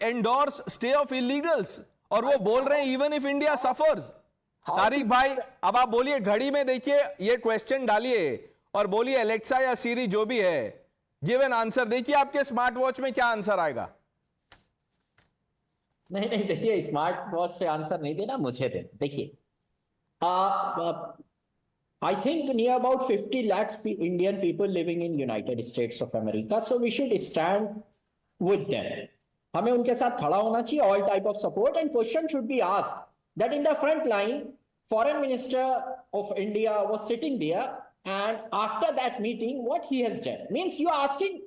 endorse stay of illegals, और वो बोल रहे हैं even if India suffers. Tariq भाई, अब आप बोलिए, घड़ी में देखिए, ये क्वेश्चन डालिए और बोलिए एलेक्सा या सीरी जो भी है, गिव एन आंसर. देखिए आपके स्मार्ट वॉच में क्या आंसर आएगा. नहीं नहीं, देखिए स्मार्ट वॉच से आंसर नहीं देना, मुझे दे. देखिए, I think near about 50 lakhs Indian people living in United States of America, so we should stand with them. हमें उनके साथ खड़ा होना चाहिए, all type of support, and question should be asked that in the front line, Foreign Minister of India was sitting there, and after that meeting, what he has done means you are asking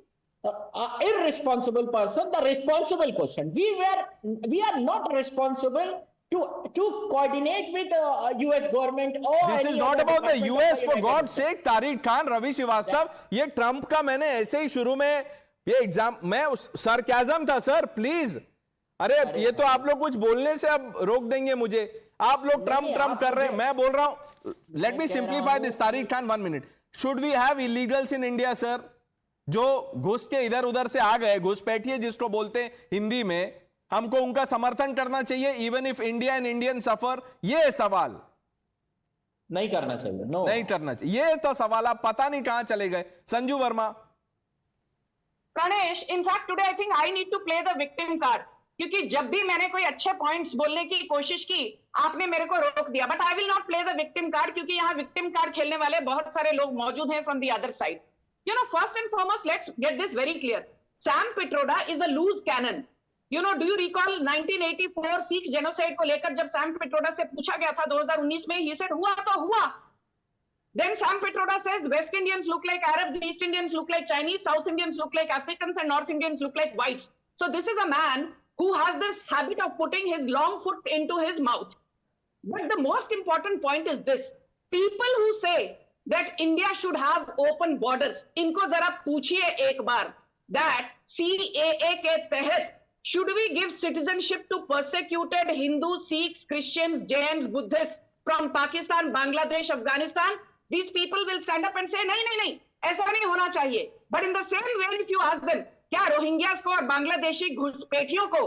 irresponsible person the responsible question. We are not responsible to coordinate with US government or this is not about the US for God's sake. Tariq Khan, Ravi Srivastava, ये Trump का मैंने ऐसे ही शुरू में ये exam मैं sarcasm था sir, please. अरे ये तो आप लोग कुछ बोलने से अब रोक देंगे मुझे. आप लोग ट्रंप कर रहे हैं, मैं बोल रहा हूं. Let me simplify this. Tariq Khan, 1 minute. Should we have illegals in India sir, जो घुस के इधर उधर से आ गए, घुसपैठिए जिसको बोलते हैं हिंदी में, हमको उनका समर्थन करना चाहिए even if India and Indian suffer? ये सवाल नहीं करना चाहिए. नो, नहीं करना चाहिए. ये तो सवाल आप पता नहीं कहां चले गए. Sanju Verma. Pranesh, in fact today I think I need to play the victim card, क्योंकि जब भी मैंने कोई अच्छे पॉइंट्स बोलने की कोशिश की, आपने मेरे को रोक दिया. But I will not play the victim card, क्योंकि यहाँ विक्टिम कार्ड खेलने वाले बहुत सारे लोग मौजूद हैं from the other side. You know, first and foremost, let's get this very clear. Sam Pitroda is a loose cannon. You know, do you recall 1984 Sikh genocide को लेकर जब Sam Pitroda से पूछा गया था 2019 में, he said हुआ तो हुआ. Then Sam Pitroda says West Indians look like Arabs, East Indians look like Chinese, South Indians look like Africans, and North Indians look like whites. So this is a man who has this habit of putting his long foot into his mouth. But the most important point is this: people who say that India should have open borders, इनको जरा पूछिए एक बार that CAA के तहत should we give citizenship to persecuted Hindus, Sikhs, Christians, Jains, Buddhists from Pakistan, Bangladesh, Afghanistan? These people will stand up and say नहीं नहीं नहीं, ऐसा नहीं होना चाहिए. But in the same way, if you ask them, क्या Rohingyas को और बांग्लादेशी घुसपैठियों को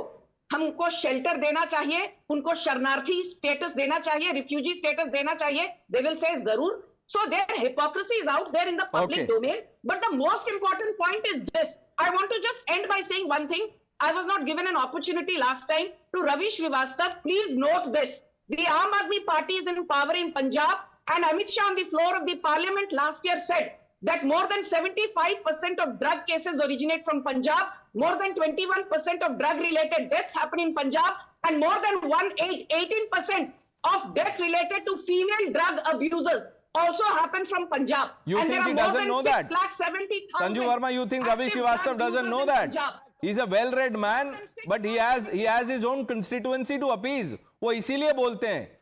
हमको शेल्टर देना चाहिए, उनको शरणार्थी स्टेटस देना चाहिए, रिफ्यूजी स्टेटस देना चाहिए, they will say जरूर. So their hypocrisy is out there in the public domain. But the most important point is this. I want to just end by saying one thing. I was not given an opportunity last time. To Ravi Srivastav, please note this. The Aam Aadmi Party is in power in Punjab, and Amit Shah on the floor of the parliament last year said that more than 75% of drug cases originate from Punjab, more than 21% of drug-related deaths happen in Punjab, and more than 18% of deaths related to female drug abusers also happen from Punjab. You and think he doesn't know that? Sanju Verma, you think Ravi Srivastav doesn't know that? He's a well-read man, but he has his own constituency to appease. वो इसीलिए बोलते हैं.